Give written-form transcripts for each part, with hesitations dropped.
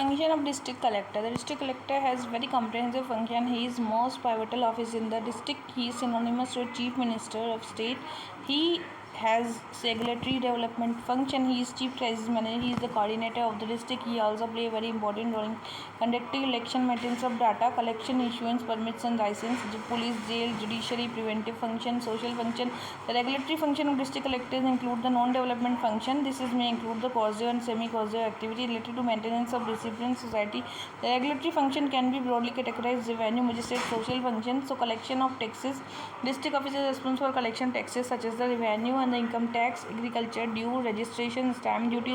Function of district collector. The district collector has very comprehensive function. He is most pivotal office in the district. He is synonymous with chief minister of state. He has regulatory development function. He is chief crisis manager. He is the coordinator of the district. He also play a very important role in conducting election, maintenance of data collection, issuance permits and license, police, jail, judiciary, preventive function, social function. The regulatory function of district collectors include the non-development function. This is may include the causal and semi-causal activity related to maintenance of discipline society. The regulatory function can be broadly categorized: revenue, magistrate, social function. So collection of taxes. District officer is responsible for collection taxes such as the revenue and the income tax, agriculture due, registration, stamp duty,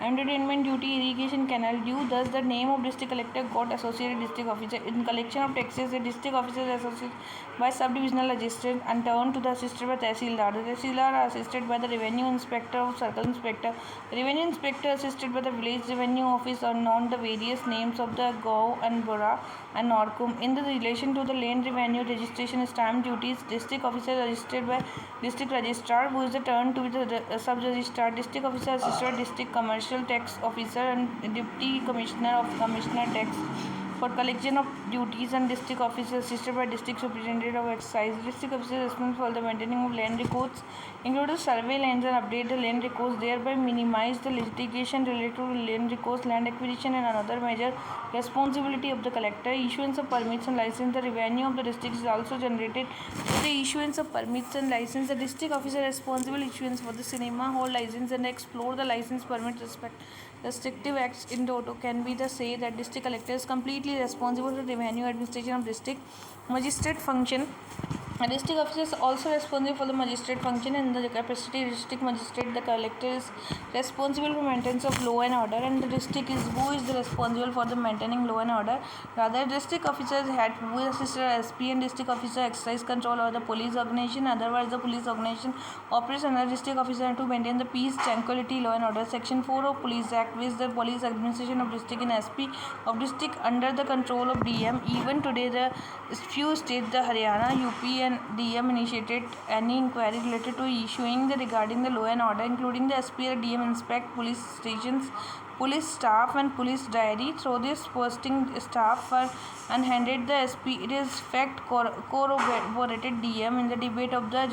entertainment duty, irrigation canal due. Thus, the name of district collector got associated district officer. In collection of taxes, the district officer is associated by subdivisional magistrate and turned to the assisted by Tehsildar. The Tehsildar are assisted by the revenue inspector or circle inspector. The revenue inspector assisted by the village revenue office are known the various names of the Gau and Bora and Norkum. In the relation to the land revenue, registration, stamp duties, district officer assisted by district registrar, who is the turn to be the sub-registrar. District officer assisted by district commercial tax officer and deputy commissioner of commissioner tax for collection of duties, and district officer assisted by district superintendent of excise. District officer is responsible for the maintaining of land records, including survey lands and update the land records, thereby minimize the litigation related to land records, land acquisition and another major responsibility of the collector. Issuance of permits and license. The revenue of the district is also generated through the issuance of permits and license. The district officer is responsible issuance for the cinema hall license and explore the license permit restrictive acts in toto. Can be the say that district collector is completely responsible for the revenue administration of district. Magistrate function. A district officer is also responsible for the magistrate function. In the capacity of district magistrate, the collector is responsible for maintenance of law and order, and the district is who is the responsible for the maintaining law and order. Rather, district officer is head who is assisted SP, and district officer exercise control over the police organization. Otherwise, the police organization operates under district officer to maintain the peace, tranquility, law and order. Section 4 of Police Act with the police administration of district in SP of district under the control of DM. Even today, the few states, the Haryana, UP and DM initiated any inquiry related to issuing the regarding the law and order, including the SP or DM inspect police stations, police staff and police diary. Through this posting staff and handed the SP. It is fact corroborated DM in the debate of the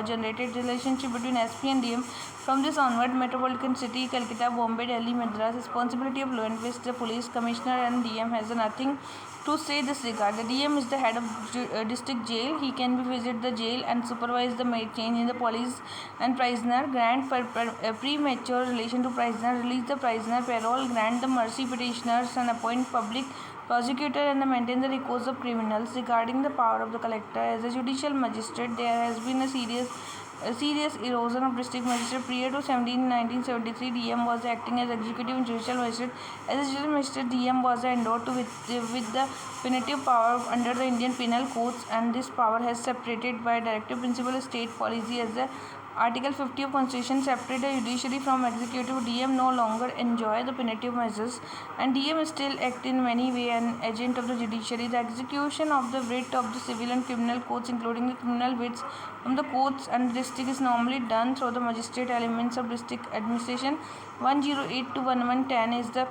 generated relationship between SP and DM. From this onward, metropolitan city, Calcutta, Bombay, Delhi, Madras, responsibility of law enforcement, the police commissioner and DM has nothing to say this regard. The DM is the head of district jail. He can be visit the jail and supervise the change in the police and prisoner, grant premature relation to prisoner, release the prisoner, parole, grant the mercy petitioners and appoint public prosecutor and maintain the records of criminals. Regarding the power of the collector as a judicial magistrate, there has been a serious erosion of district magistrate. Prior to 1973, DM was acting as executive and judicial magistrate. As a judicial magistrate, DM was endowed with the punitive power under the Indian Penal Codes, and this power has separated by directive principle of state policy. As the Article 50 of Constitution separate the judiciary from executive. DM no longer enjoy the punitive measures, and DM still act in many way an agent of the judiciary. The execution of the writ of the civil and criminal courts, including the criminal writs from the courts and district, is normally done through the magistrate elements of district administration. 108 to 1110 is the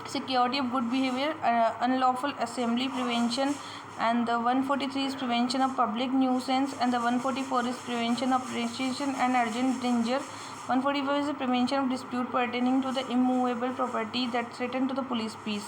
security of good behavior, unlawful assembly prevention, and the 143 is prevention of public nuisance, and the 144 is prevention of registration and urgent danger. 145 is the prevention of dispute pertaining to the immovable property that threaten to the police peace.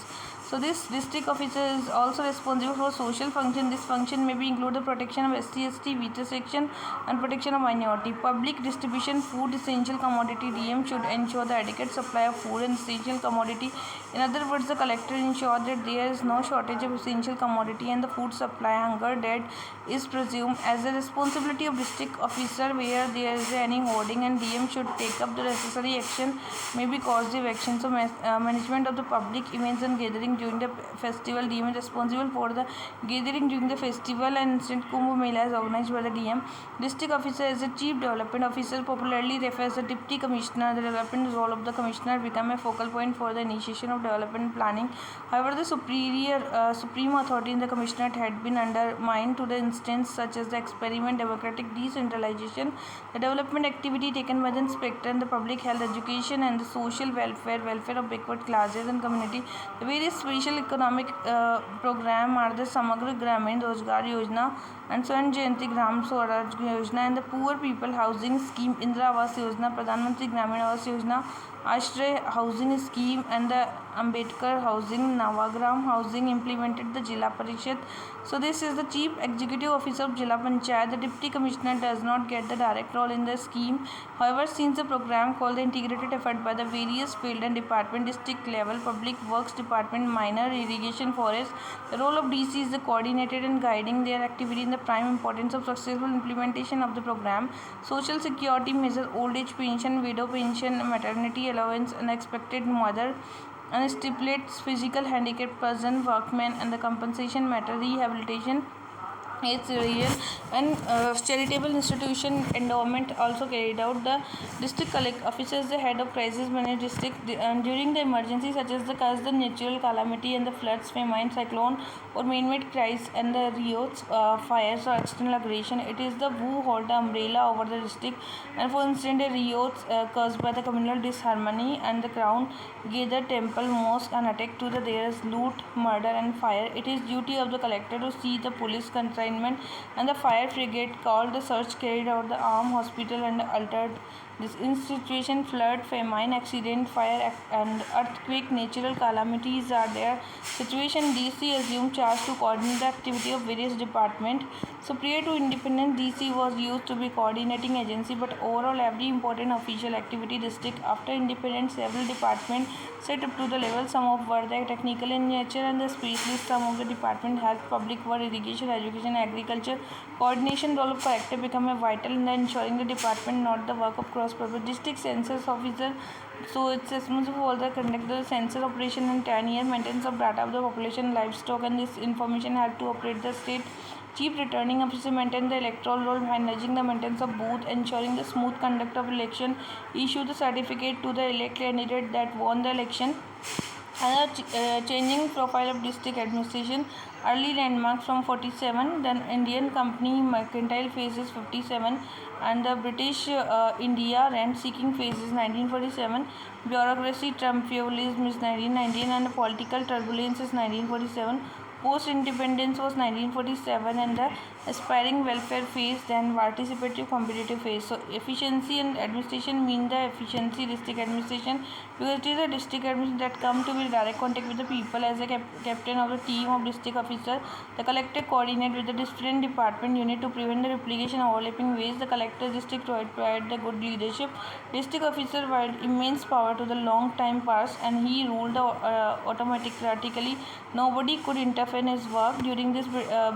So this district officer is also responsible for social function. This function may be include the protection of SC/ST, veto section, and protection of minority. Public distribution, food, essential commodity. DM should ensure the adequate supply of food and essential commodity. In other words, the collector ensure that there is no shortage of essential commodity and the food supply. Hunger dead is presumed as the responsibility of district officer where there is any hoarding, and DM should take up the necessary action, maybe causative action. So management of the public events and gathering during the festival. DM is responsible for the gathering during the festival, and instant Kumbh Mela is organized by the DM. District officer is the chief development officer, popularly referred as the deputy commissioner. The development role of the commissioner become a focal point for the initiation of development planning. However, the supreme authority in the commissionerate had been undermined to the instance such as the experiment democratic decentralization, the development activity taken by the inspector, and the public health, education, and the social welfare of backward classes and community. The various special economic program are the Samagra Gramin Rozgar Yojana and Swan Jayanti Gram Swaraj Yojana and the Poor People Housing Scheme, Indira Awas Yojana, Pradhan Mantri Gramin Awas Yojana, Ashray Housing Scheme, and the Ambedkar Housing, Navagram Housing implemented the Jilla Parishad. So this is the Chief Executive Officer of Jilla Panchayat. The Deputy Commissioner does not get the direct role in the scheme. However, since the program called the integrated effort by the various field and department, district level, public works department, minor irrigation, forest, the role of DC is the coordinated and guiding their activity in the prime importance of successful implementation of the program. Social security measures, old age pension, widow pension, maternity allowance, unexpected mother, and stipulates physical handicap person, workmen, and the compensation matter, rehabilitation, its real and charitable institution endowment also carried out. The district officer is the head of crisis management district during the emergency such as the natural calamity and the floods, famine, cyclone, or man-made crisis and the riots, fires, or external aggression. It is the who hold the umbrella over the district, and for instance the riots caused by the communal disharmony and the crown gather temple, mosque, and attack to the there is loot, murder, and fire. It is duty of the collector to see the police consignment and the fire brigade called the search carried out the armed hospital and altered this in situation flood, famine, accident, fire and earthquake, natural calamities are there situation. DC assumed charge to coordinate the activity of various departments. So prior to independence, DC was used to be coordinating agency, but overall every important official activity district. After independence, several departments set up to the level. Some of were the technical in nature and the specialist. Some of the department health, public work, irrigation, education, agriculture. Coordination role of collector become a vital in the ensuring the department not the work of cross purpose. District census officer, so it's responsible for all the conduct the census operation in 10 years, maintenance of data of the population, livestock, and this information help to operate the state. Chief Returning Officer maintain the electoral role, managing the maintenance of booth, ensuring the smooth conduct of election, issue the certificate to the elect candidate that won the election. Another changing profile of district administration, early landmarks from 47, then Indian company mercantile phases 57, and the British India rent seeking phases 1947, bureaucracy Trumpism is 1919, and political turbulence is 1947. Post independence was 1947 and the aspiring welfare phase, then participative competitive phase. So efficiency and administration mean the efficiency district administration because it is a district administration that come to be direct contact with the people as a captain of the team of district officer. The collector coordinate with the different department unit to prevent the replication of overlapping ways. The collector district provide the good leadership. District officer had immense power to the long time past and he ruled automatically. Nobody could interfere in his work. During this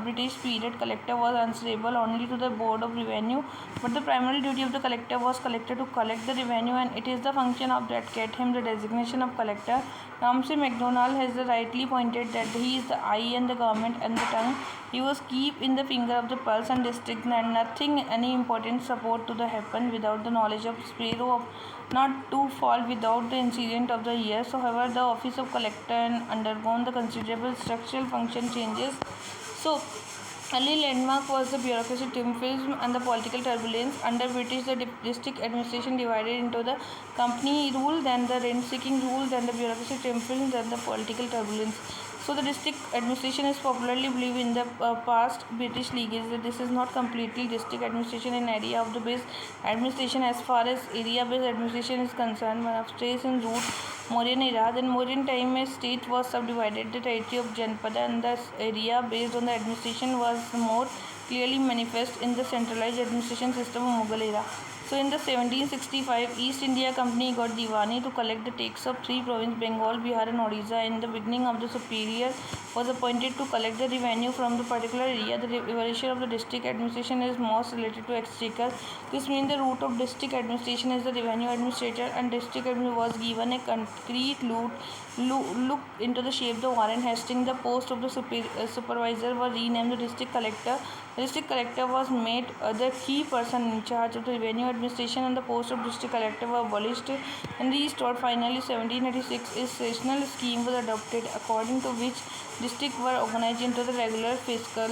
British period, collector was answerable only to the Board of Revenue, but the primary duty of the collector was collector to collect the revenue, and it is the function of that get him the designation of collector. Ramsay MacDonald has rightly pointed that he is the eye and the government and the tongue. He was keep in the finger of the pulse and district, and nothing any important support to the happen without the knowledge of Sparrow of not to fall without the incident of the year. So however the office of collector undergone the considerable structural function changes. So early landmark was the bureaucracy triumphalism and the political turbulence. Under British, the district administration divided into the company rule, then the rent-seeking rule, then the bureaucracy triumphalism, then the political turbulence. So the district administration is popularly believed in the past British leagues that this is not completely district administration in area of the base administration as far as area-based administration is concerned. One of states in root Mauryan era. Then Mauryan time a state was subdivided. The territory of Janpada and the area based on the administration was more clearly manifest in the centralized administration system of Mughal era. So in the 1765, East India Company got Diwani to collect the tax of three provinces, Bengal, Bihar, and Odisha. In the beginning of the superior was appointed to collect the revenue from the particular area. The evaluation of the district administration is most related to exchequer. This means the root of district administration is the revenue administrator, and district administrator was given a concrete look into the shape. The Warren Hastings, the post of the supervisor, was renamed the district collector. The district collector was made the key person in charge of the revenue administration and the post of district collector were abolished and restored. Finally, 1786 is sessional scheme was adopted, according to which districts were organized into the regular fiscal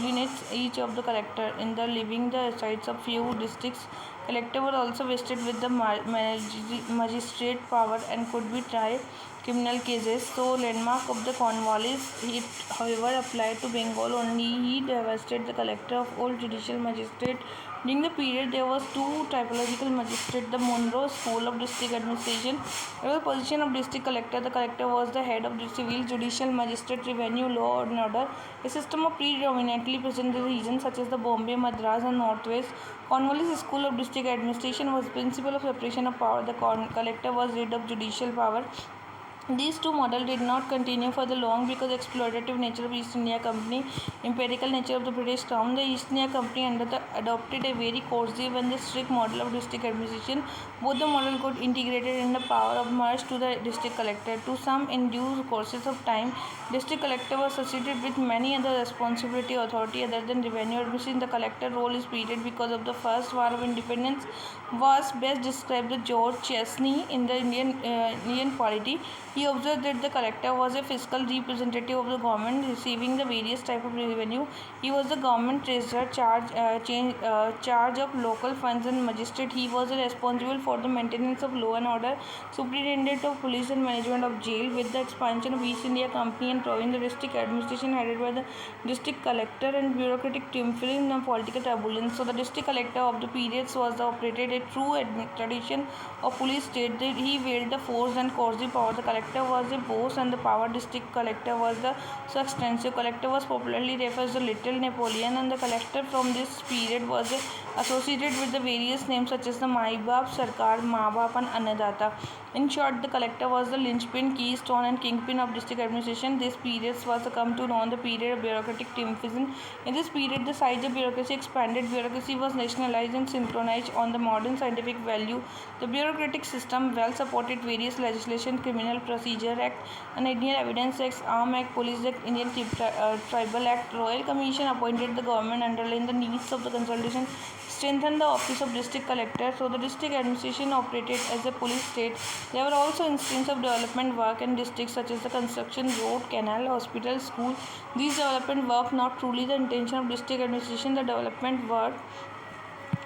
units, each of the collector in the living the sites of few districts. Collector were also vested with the magistrate power and could be tried criminal cases. So landmark of the Cornwallis, it however applied to Bengal only. He divested the collector of all judicial magistrate. During the period, there was two typological magistrate, the Monroe School of District Administration. There was the position of district collector. The collector was the head of the civil, judicial, magistrate, revenue, law and order. A system of predominantly present in the regions such as the Bombay, Madras and Northwest. Cornwallis School of District Administration was principle of separation of power. The collector was rid of judicial power. These two models did not continue for the long because exploitative nature of East India Company, empirical nature of the British Crown. The East India Company adopted a very coercive and the strict model of district administration. Both the model got integrated in the power of merge to the district collector. To some in due courses of time, district collector was succeeded with many other responsibility authority other than revenue administration. The collector role is period because of the first war of independence was best described by George Chesney in the Indian polity. He observed that the collector was a fiscal representative of the government, receiving the various type of revenue. He was the government treasurer, charge of local funds and magistrate. He was responsible for the maintenance of law and order, superintendent of police and management of jail. With the expansion of East India Company and growing the district administration headed by the district collector and bureaucratic triumphing and political turbulence. So the district collector of the periods was operated a true tradition of police state. He wield the force and coercive power. The collector was a boss and the power. District collector was the so extensive. Collector was popularly referred as the Little Napoleon, and the collector from this period was associated with the various names such as the Mai Baap, Sarkar, Maa Baap and Annadata. In short, the collector was the linchpin, keystone and kingpin of district administration. This period was come to known the period of bureaucratic triumphalism. In this period, the size of bureaucracy expanded. Bureaucracy was nationalized and synchronized on the modern scientific value. The bureaucratic system well supported various legislation, Criminal Procedure Act, and Indian Evidence Act, Arm Act, Police Act, Indian Tribal Act. Royal Commission appointed the government underlying the needs of the consultation, strengthened the office of district collector. So the district administration operated as a police state. There were also instances of development work in districts such as the construction, road, canal, hospital, school. These development work not truly the intention of district administration. The development work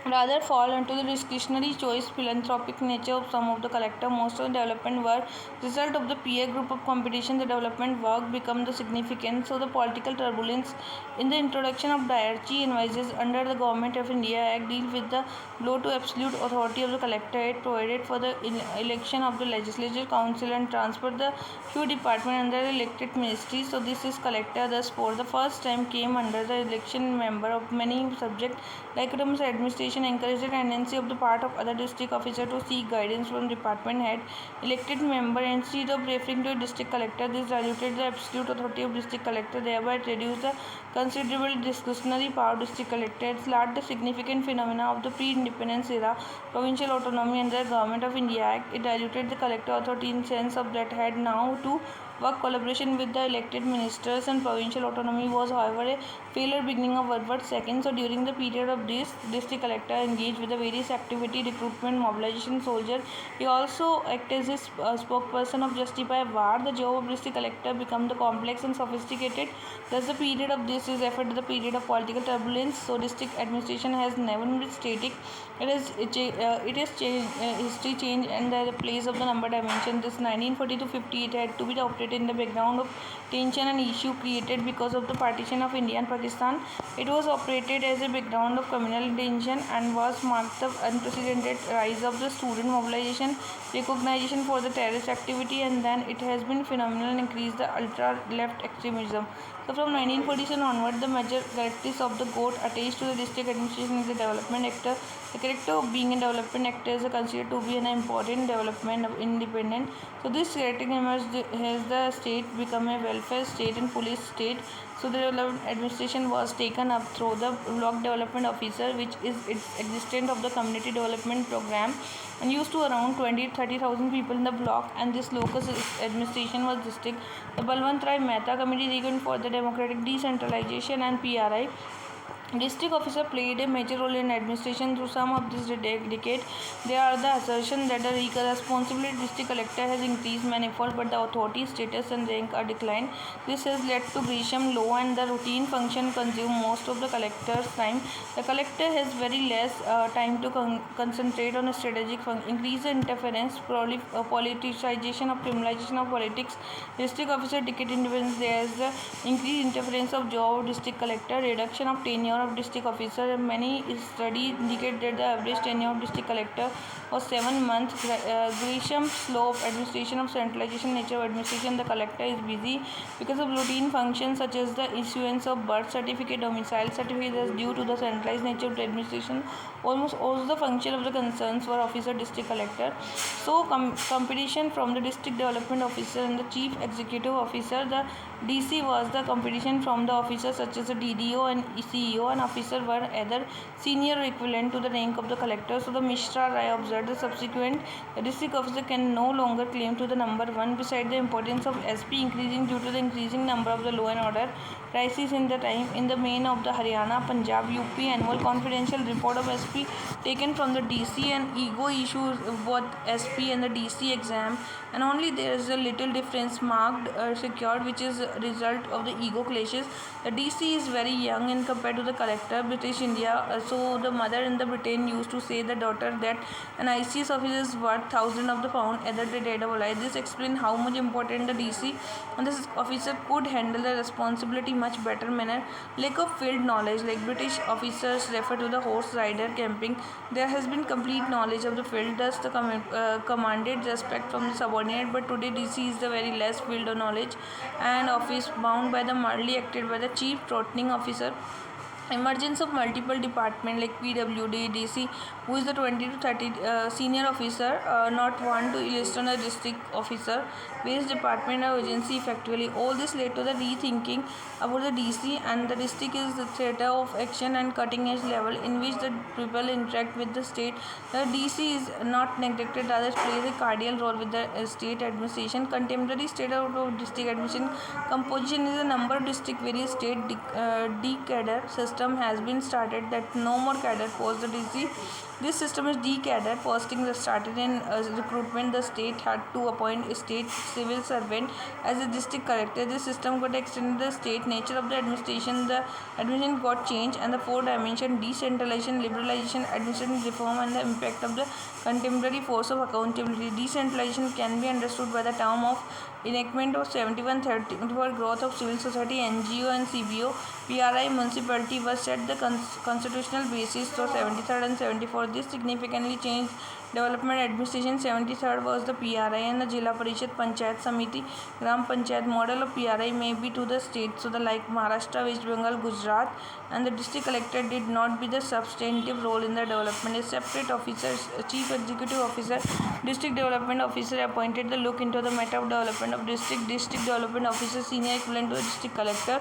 rather fall into the discretionary choice, philanthropic nature of some of the collector. Most of the development work result of the peer group of competition. The development work become the significant. So the political turbulence in the introduction of diarchy advises under the Government of India Act deal with the blow to absolute authority of the collector. It provided for the election of the legislature council and transfer the few department under the elected ministry. So this is collector thus for the first time came under the election member of many subject like administration, encouraged the tendency of the part of other district officer to seek guidance from department head elected member instead of referring to a district collector. This diluted the absolute authority of district collector, thereby reduced the considerable discretionary power of district collector. It lacked the significant phenomena of the pre-independence era provincial autonomy under the Government of India Act. It diluted the collector authority in sense of that had now to work collaboration with the elected ministers, and provincial autonomy was however a failure beginning of World War II. So during the period of this, district collector engaged with the various activity, recruitment, mobilization, soldier. He also acted as a spokesperson of justify war. The job of district collector become the complex and sophisticated. Thus the period of this is referred to the period of political turbulence. So district administration has never been static. It is history change and the place of the number dimension. This 1940 to 50 it had to be operated in the background of tension and issue created because of the partition of India and Pakistan. It was operated as a background of communal tension and was marked the unprecedented rise of the student mobilization, recognition for the terrorist activity, and then it has been phenomenal increase the ultra left extremism. So from 1947 onward, the major characteristics of the GOAT attached to the district administration is the development actor. The character of being a development actor is considered to be an important development of independent. So this character emerged as the state become a welfare state and police state. So the development administration was taken up through the block development officer, which is its existence of the community development program, and used to around 20-30,000 people in the block. And this local administration was district. The Balwant Rai Mehta Committee, taken for the democratic decentralization and PRI, District officer played a major role in administration through some of this decade. There are the assertion that the responsibility district collector has increased manifold, but the authority status and rank are declined. This has led to Grisham law, and the routine function consume most of the collector's time. The collector has very less time to concentrate on a strategic function. Increase the interference, politicization of criminalization of politics. District officer decade independence. There is the increased interference of job of district collector, reduction of tenure of district officer. Many studies indicate that the average tenure of district collector was 7 months. Grisham's law of administration of centralization nature of administration. The collector is busy because of routine functions such as the issuance of birth certificate, domicile certificate is due to the centralized nature of the administration. Almost all the function of the concerns were officer district collector. So competition from the district development officer and the chief executive officer. The DC was the competition from the officers such as the DDO and CEO, and officer were either senior or equivalent to the rank of the collector. So the Mishra Rai observed the subsequent the district officer can no longer claim to the number one. Beside the importance of SP increasing due to the increasing number of the law and order crises in the time in the main of the Haryana, Punjab, UP annual confidential report of SP taken from the DC and ego issues both SP and the DC exam, and only there is a little difference marked secured, which is a result of the ego clashes. The DC is very young in compared to the collector. British India, so the mother in the Britain used to say the daughter that an ICS officer is worth thousand of the pound either the dead or alive. This explains how much important the DC and this officer could handle the responsibility much better manner. Lack of field knowledge, like British officers refer to the horse rider camping. There has been complete knowledge of the field, thus the commanded respect from the subordinate. But today DC is the very less field of knowledge and office bound by the merely acted by the chief trotting officer. Emergence of multiple department like PWD, DC, who is the 20 to 30 senior officer, not one to illustrate a district officer based department or agency effectively. All this led to the rethinking about the DC, and the district is the theater of action and cutting edge level in which the people interact with the state. The DC is not neglected, rather plays a cardinal role with the state administration. Contemporary state of district administration composition is a number of district various state decadal system has been started that no more cadre post the DC. This system is decadal posting that started in recruitment. The state had to appoint a state civil servant as a district collector. This system got extended the state nature of the administration. The administration got changed, and the four dimension decentralization, liberalization, administrative reform, and the impact of the contemporary force of accountability. Decentralization can be understood by the term of enactment of 7134 growth of civil society, NGO and CBO. PRI municipality was set the constitutional basis for 73rd and 74. This significantly changed development administration. 73rd was the PRI and the Jila Parishad Panchayat Samiti Gram Panchayat model of PRI may be to the state. So the like Maharashtra, West Bengal, Gujarat, and the district collector did not be the substantive role in the development. A separate officer, chief executive officer, district development officer appointed the look into the matter of development of district development officer, senior equivalent to the district collector.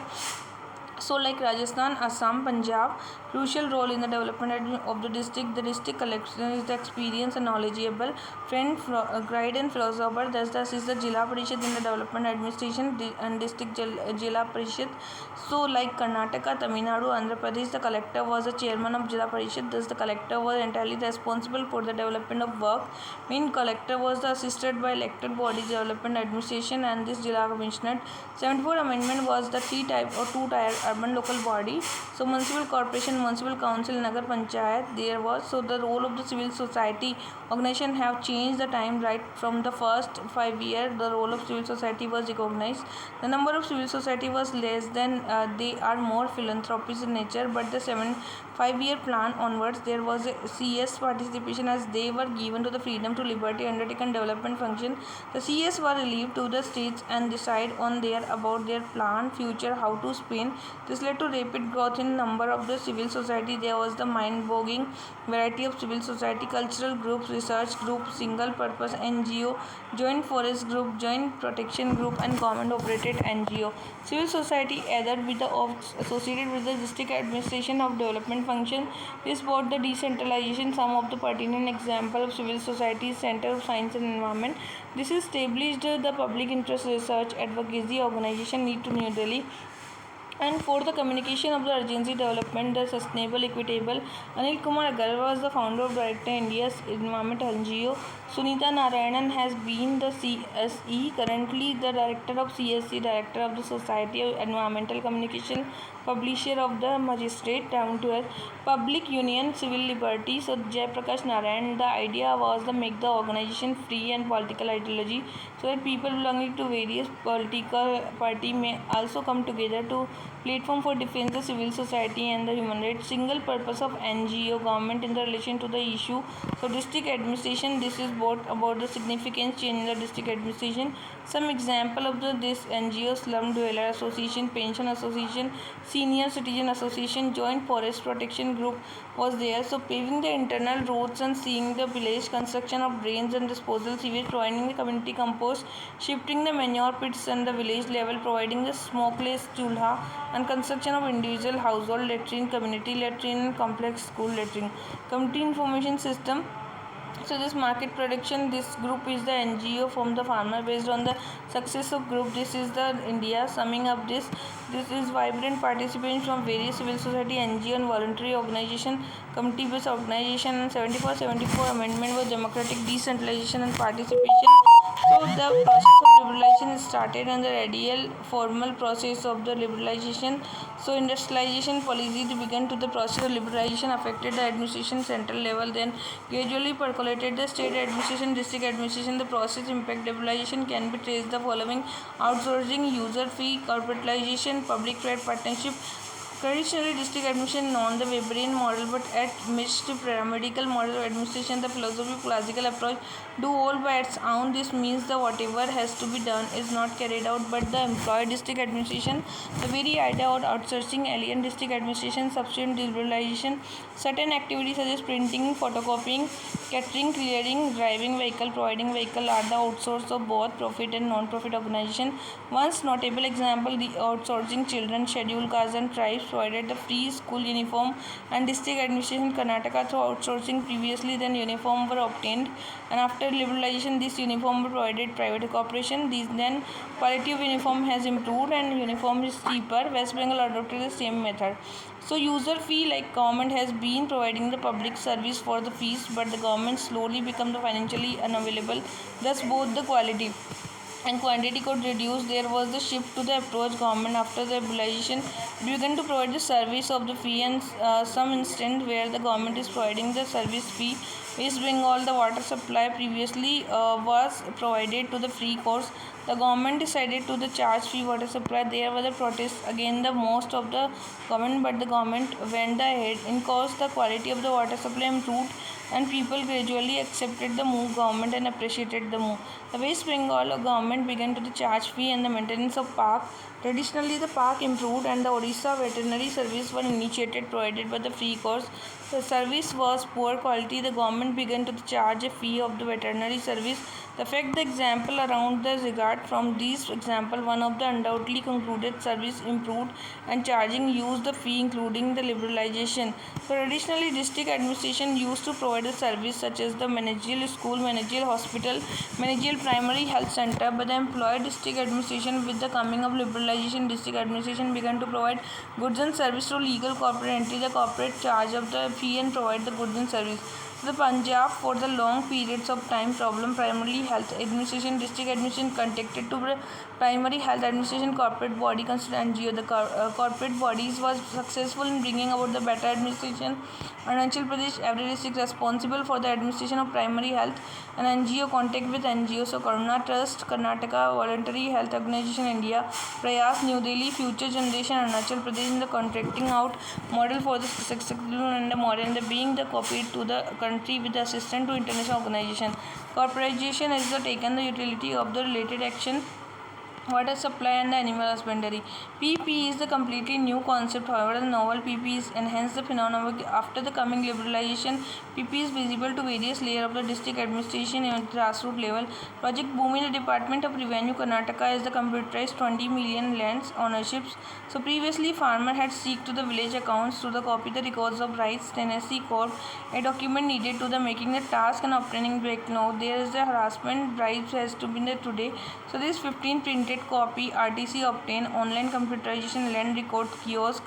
So like Rajasthan, Assam, Punjab, crucial role in the development of the district collector is the experience and knowledgeable friend, guide and philosopher. Thus is the Jila Parishad in the development administration and district Jila Parishad. So like Karnataka, Tamil Nadu, Andhra Pradesh, the collector was the chairman of Jila Parishad. Thus the collector was entirely responsible for the development of work. Main collector was assisted by elected body development administration and this Jila Commissioner. 74 amendment was the two-tier urban local body. So municipal corporation, municipal council, Nagar Panchayat there was. So the role of the civil society organization have changed the time right from the first 5 years. The role of civil society was recognized. The number of civil society was less than they are more philanthropic in nature, but the 5-year plan onwards there was a CS participation as they were given to the freedom to liberty undertaken development function. The CS were relieved to the states and decide on their about their plan future how to spend. This led to rapid growth in number of the civil society. There was the mind-boggling variety of civil society, cultural groups, research group, single purpose NGO, joint forest group, joint protection group, and government operated NGO. Civil society either with the associated with the district administration of development function. This brought the decentralization. Some of the pertinent example of civil society Center of Science and Environment. This established the public interest research advocacy organization need to New Delhi. And for the communication of the urgency development, the sustainable, equitable, Anil Kumar Agarwal was the founder of Director India's Environment NGO. Sunita Narayanan has been the CSE, currently the Director of CSE, Director of the Society of Environmental Communication, publisher of the Magistrate, down to earth, Public Union, Civil Liberty. So Jayaprakash Narayan, the idea was to make the organization free and political ideology, so that people belonging to various political party may also come together to platform for defense the civil society and the human rights. Single purpose of NGO government in the relation to the issue. So district administration, this is what about the significant change in the district administration. Some example of this NGO: Slum Dweller Association, Pension Association, Senior Citizen Association, Joint Forest Protection Group was there. So paving the internal roads and seeing the village, construction of drains and disposal sewage, providing the community compost, shifting the manure pits and the village level, providing the smokeless chulha, and construction of individual household latrine, community latrine, and complex school latrine. Community information system. So this market production, this group is the NGO from the farmer based on the success of group. This is the India. Summing up this is vibrant participation from various civil society, NGO and voluntary organization, committee based organization, and 74 amendment was democratic decentralization and participation. So the process of liberalization is started and the radial formal process of the liberalization. So industrialization policy began to the process of liberalization affected the administration central level, then gradually percolated the state administration, district administration. The process impact liberalization can be traced the following: outsourcing, user fee, corporatization, public-private partnership. Traditionally, district administration known the Weberian model, but at mixed paramedical model of administration, the philosophy classical approach, do all by its own. This means that whatever has to be done is not carried out but the employed district administration. The very idea of outsourcing alien district administration, substitute liberalization, certain activities such as printing, photocopying, catering, clearing, driving vehicle, providing vehicle are the outsource of both profit and non-profit organization. Once notable example, the outsourcing children, scheduled castes and tribes provided the free school uniform, and district administration Karnataka through outsourcing previously then uniform were obtained, and after liberalization this uniform were provided private corporation. These then quality of uniform has improved and uniform is cheaper. West Bengal adopted the same method. So user fee, like government has been providing the public service for the fees, but the government slowly become the financially unavailable. Thus both the quality and quantity could reduce. There was the shift to the approach government after the liberalization began to provide the service of the fee, and some instant where the government is providing the service fee. West Bengal, the water supply previously was provided to the free course. The government decided to the charge free water supply. There were the protests again the most of the government, but the government went ahead. In cause the quality of the water supply improved and people gradually accepted the move government and appreciated the move. The West Bengal government began to the charge fee and the maintenance of park. Traditionally, the park improved and the Odisha veterinary service were initiated provided by the free course. The service was poor quality. The government began to charge a fee of the veterinary service. The fact the example around the regard from these example, one of the undoubtedly concluded service improved and charging used the fee including the liberalization. So traditionally district administration used to provide a service such as the managerial school, managerial hospital, managerial primary health center, but the employed district administration with the coming of liberalization district administration began to provide goods and service through legal corporate entity. The corporate charge of the fee and provide the goods and service. The Punjab for the long periods of time problem primarily health administration district administration contacted to the primary health administration corporate body considered NGO. The corporate bodies was successful in bringing about the better administration. Arunachal Pradesh, every district responsible for the administration of primary health and NGO contact with NGO. So Karuna Trust, Karnataka Voluntary Health Organization India, Prayas New Delhi, Future Generation Arunachal Pradesh in the contracting out model for the successful and the modern the being the copied to the country with the assistance to international organization. Corporatization is the taken the utility of the related action water supply and the animal husbandry. PP is the completely new concept. However, the novel PP is enhanced the phenomenon after the coming liberalization. PP is visible to various layers of the district administration at grassroots level. Project Boom in the Department of Revenue Karnataka is the computerized 20 million lands ownerships. So previously, farmer had seek to the village accounts to the copy the records of rights. Tennessee Corp, a document needed to the making the task and obtaining break. Now there is the harassment bribes has to be there today. So this 15 printed printed copy. RTC obtained online computerization land record kiosk,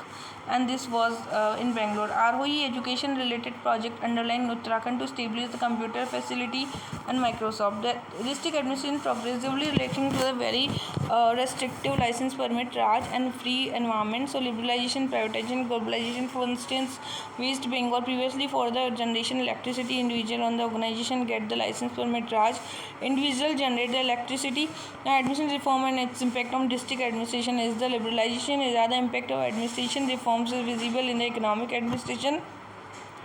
and this was in Bangalore. ROE education related project underlying Uttarakhand to establish the computer facility and Microsoft. The district administration progressively relating to the very restrictive license permit Raj and free environment. So liberalization, privatization, globalization. For instance, West Bengal previously for the generation electricity, individual on the organization get the license permit Raj. Individual generate the electricity. Now admission reform and its impact on district administration is the liberalization is the impact of administration reforms is visible in the economic administration.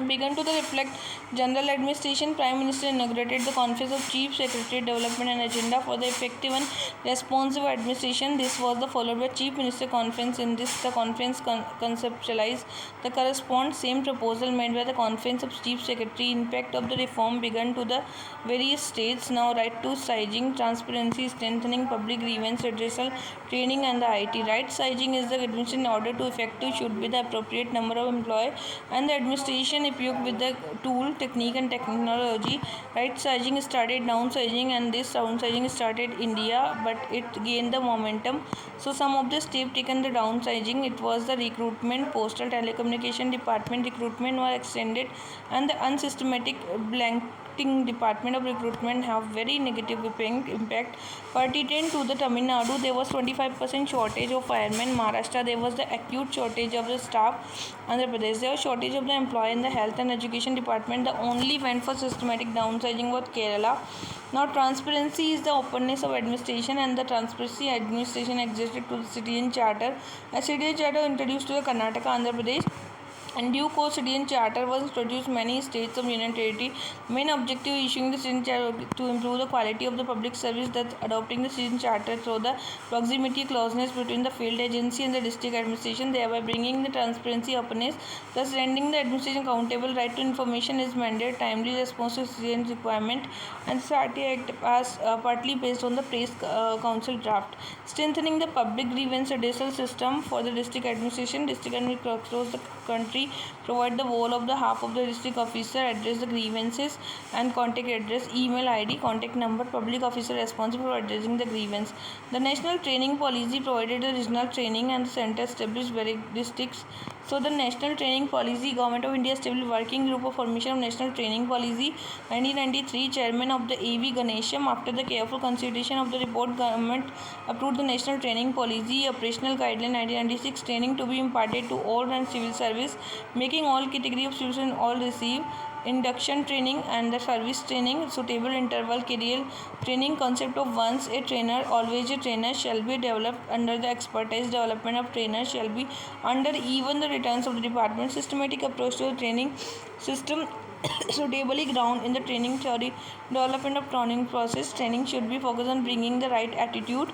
Began to reflect general administration. Prime Minister inaugurated the Conference of Chief Secretary Development and Agenda for the Effective and Responsive Administration. This was the followed by Chief Minister Conference. In this, the conference conceptualized the correspond same proposal made by the Conference of Chief Secretary. Impact of the reform began to the various states. Now, right to sizing, transparency, strengthening public grievance redressal, training, and the IT. Right sizing is the administration in order to effective should be the appropriate number of employee and the administration equipped with the tool, technique, and technology. Right sizing started downsizing, and this downsizing started India, but it gained the momentum. So some of the steps taken the downsizing, it was the recruitment, postal telecommunication department recruitment were extended, and the unsystematic blanketing department of recruitment have very negative impact. Pertinent to the Tamil Nadu, there was 25% shortage of firemen. Maharashtra, there was the acute shortage of the staff. Andhra Pradesh, there was shortage of the employee in the health and education department. The only went for systematic downsizing was Kerala. Now transparency is the openness of administration, and the transparency administration existed to the citizen charter. A citizen charter introduced to the Karnataka, Andhra Pradesh. In due course, Citizen Charter was introduced many states of Union Territory. Main objective issuing the Citizen Charter to improve the quality of the public service. Thus, adopting the Citizen Charter through the proximity closeness between the field agency and the district administration, thereby bringing the transparency, openness, thus rendering the administration accountable. Right to information is mandated, timely response to citizen requirement, and the RT Act passed partly based on the Press Council draft. Strengthening the public grievance redressal system for the district administration. District administration across the country provide the whole of the half of the district officer address the grievances and contact address, email ID, contact number, public officer responsible for addressing the grievance. The national training policy provided the regional training and the center established various districts. So the national training policy, Government of India established working group of formation of national training policy 1993, chairman of the AV Ganesham. After the careful consideration of the report, government approved the national training policy operational guideline 1996, training to be imparted to all rank civil service, making all category of civilians all receive induction training and the service training, suitable interval career training. Concept of once a trainer always a trainer shall be developed under the expertise. Development of trainers shall be under even the returns of the department. Systematic approach to the training system suitably ground in the training theory. Development of training process. Training should be focused on bringing the right attitude,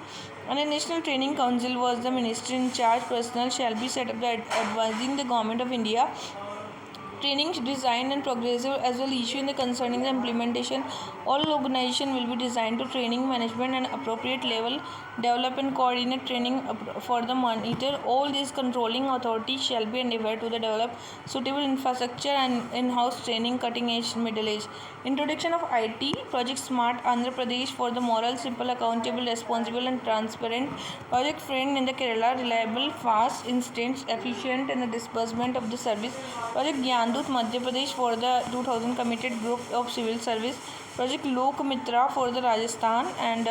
and a national training council was the ministry in charge. Personnel shall be set up the advising the Government of India. Training design and progressive as well issue in the concerning the implementation. All organization will be designed to training management and appropriate level. Develop and coordinate training for the monitor. All these controlling authorities shall be endeavored to develop suitable infrastructure and in-house training, cutting edge, middle age. Introduction of IT Project Smart Andhra Pradesh for the moral, simple, accountable, responsible, and transparent. Project Friend in the Kerala, reliable, fast, instant, efficient, and the disbursement of the service. Project Gyandut Madhya Pradesh for the 2000 committed group of civil service. Project Lok Mitra for the Rajasthan, and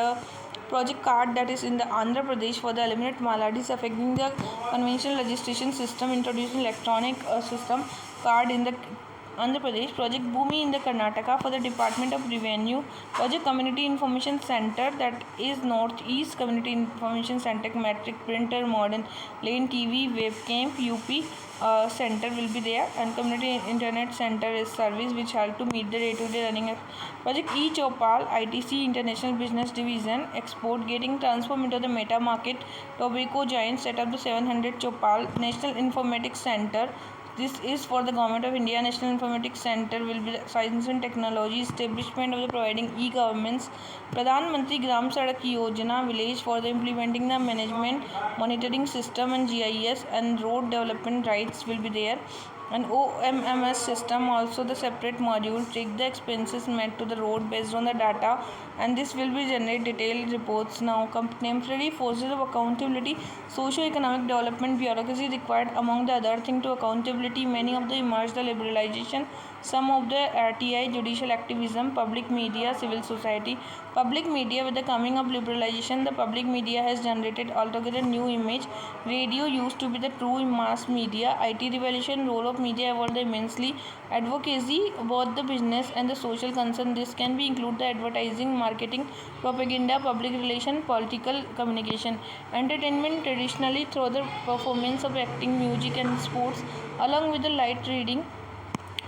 Project Card that is in the Andhra Pradesh for the eliminate maladies affecting the conventional registration system, introducing electronic system card in the Andhra Pradesh. Project Bhumi in the Karnataka for the Department of Revenue. Project Community Information Center, that is Northeast Community Information Center, metric printer, modern lane TV, webcam, UP center will be there, and Community Internet Center is service which help to meet the day-to-day running of Project E-Chopal ITC International Business Division. Export getting transformed into the meta market. Tobacco giant set up the 700 Chopal National Informatics Center. This is for the Government of India. National Informatics Center will be the science and technology establishment of the providing e-governments. Pradhan Mantri Gram Sadak Yojana village for the implementing the management monitoring system and GIS and road development rights will be there. An OMMS system, also the separate module, track the expenses met to the road based on the data, and this will be generate detailed reports. Now, contemporary forces of accountability, socio-economic development, bureaucracy required among the other thing to accountability. Many of the emerged the liberalization, some of the RTI, judicial activism, public media, civil society. Public media, with the coming of liberalization, the public media has generated altogether new image. Radio used to be the true mass media. IT revolution, role of media evolved immensely. Advocacy, both the business and the social concern. This can be include the advertising, marketing, propaganda, public relation, political communication. Entertainment, traditionally through the performance of acting, music, and sports, along with the light reading.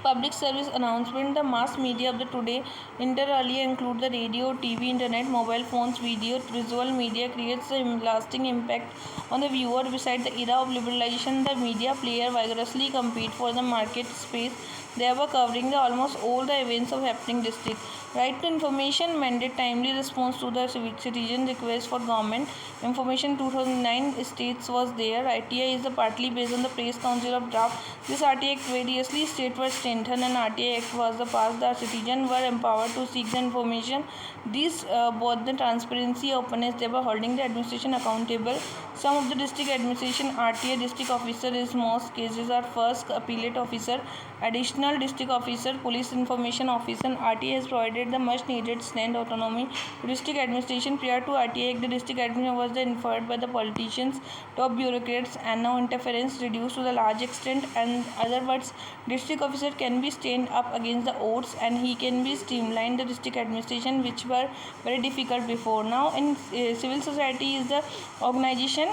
Public service announcement, the mass media of the today, inter alia include the radio, TV, internet, mobile phones, video, visual media creates a lasting impact on the viewer. Beside the era of liberalization, the media player vigorously compete for the market space. They were covering the almost all the events of happening district. Right to information, mandate timely response to the citizen request for government information. 2009 states was there. ITI is the partly based on the Press Council of Draft. This RTI Act variously state was strengthened and RTI Act was the passed. The citizens were empowered to seek the information. These both the transparency, openness, they were holding the administration accountable. Some of the district administration RTI district officer is most cases are first appellate officer, additional district officer, police information officer. RTI has provided the much needed stand autonomy to district administration. Prior to RTI Act, the district administration was inferred by the politicians, top bureaucrats, and now interference reduced to the large extent. And other words, district officer can be stand up against the odds and he can be streamlined the district administration, which were very difficult before. Now in civil society is the organization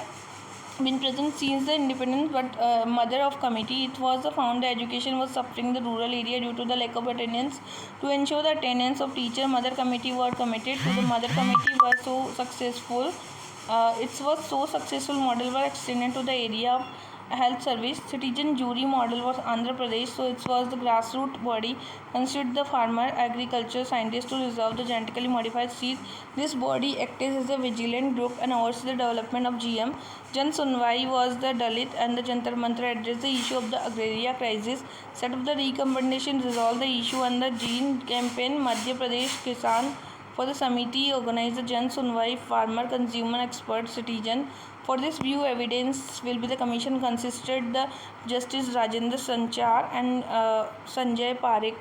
been present since the independence, but mother of committee. It was found the education was suffering the rural area due to the lack of attendance. To ensure the attendance of teacher, mother committee were committed to the mother committee was so successful. It was so successful model were extended to the area of health service. Citizen jury model was Andhra Pradesh, so it was the grassroots body constituted the farmer, agriculture scientists to resolve the genetically modified seeds. This body acted as a vigilant group and oversaw the development of GM. Jan Sunwai was the Dalit and the Jantar Mantra addressed the issue of the agraria crisis, set up the recombination, resolve the issue and the gene campaign. Madhya Pradesh Kisan for the Samiti organized the Jan Sunwai farmer consumer expert citizen. For this view, evidence will be the commission consisted the Justice Rajendra Sanchar and Sanjay Parekh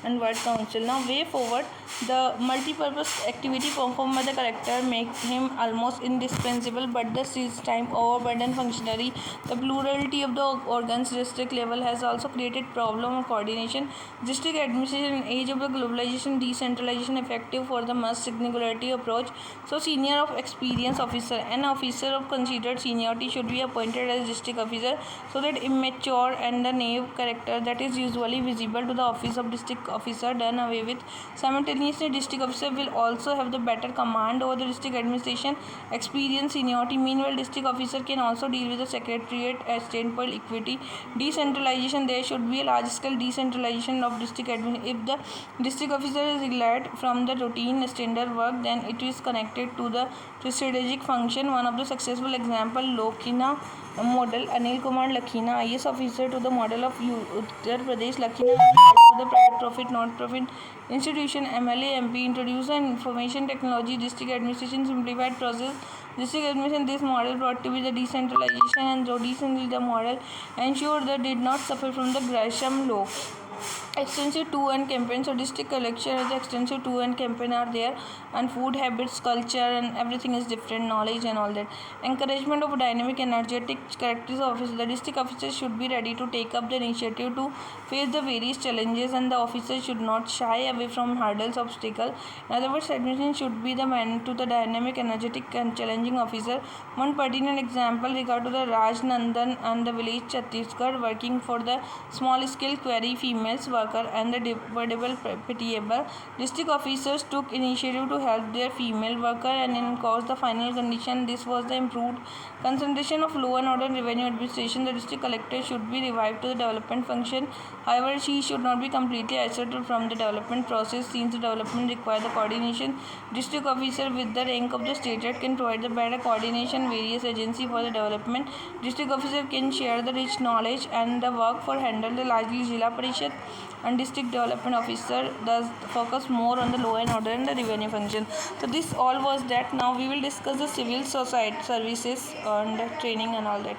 and Word Council. Now, way forward, the multi-purpose activity performed by the collector make him almost indispensable, but the seize time overburdened functionary. The plurality of the organs district level has also created problem of coordination. District administration in age of the globalization, decentralization effective for the mass singularity approach. So, senior of experience officer, an officer of considered seniority should be appointed as district officer, so that immature and the naive character that is usually visible to the office of district officer done away with. Simultaneously, district officer will also have the better command over the district administration, experience, seniority. Meanwhile, district officer can also deal with the secretariat as standpoint equity. Decentralization, there should be a large scale decentralization of district administration. If the district officer is relied from the routine standard work, then it is connected to the strategic function. One of the successful example, Lokina model, Anil Kumar Lakhina, IS officer to the model of Uttar Pradesh. Lakhina to the private profit not-profit institution. MLA MP introduced an information technology district administration simplified process. District administration, this model brought to be the decentralization, and though recently the model ensured that did not suffer from the Gresham law. Extensive 2N campaign, so district collection is extensive 2N campaign are there, and food habits, culture, and everything is different, knowledge and all that. Encouragement of dynamic, energetic characters of office. The district officers should be ready to take up the initiative to face the various challenges, and the officers should not shy away from hurdles, obstacle. In other words, administration should be the man to the dynamic, energetic, and challenging officer. One pertinent example regard to the Raj Nandan and the village Chhattisgarh working for the small scale query females work worker and the deplorable pitiable. District officers took initiative to help their female worker and in caused the final condition. This was the improved concentration of law and order and revenue administration. The district collector should be revived to the development function. However, she should not be completely isolated from the development process since the development requires the coordination. District officer with the rank of the state head can provide the better coordination various agency for the development. District officer can share the rich knowledge and the work for handle the largely Jila Parishad, and district development officer does focus more on the law and order and the revenue function. So this all was that. Now we will discuss the civil society services and training and all that.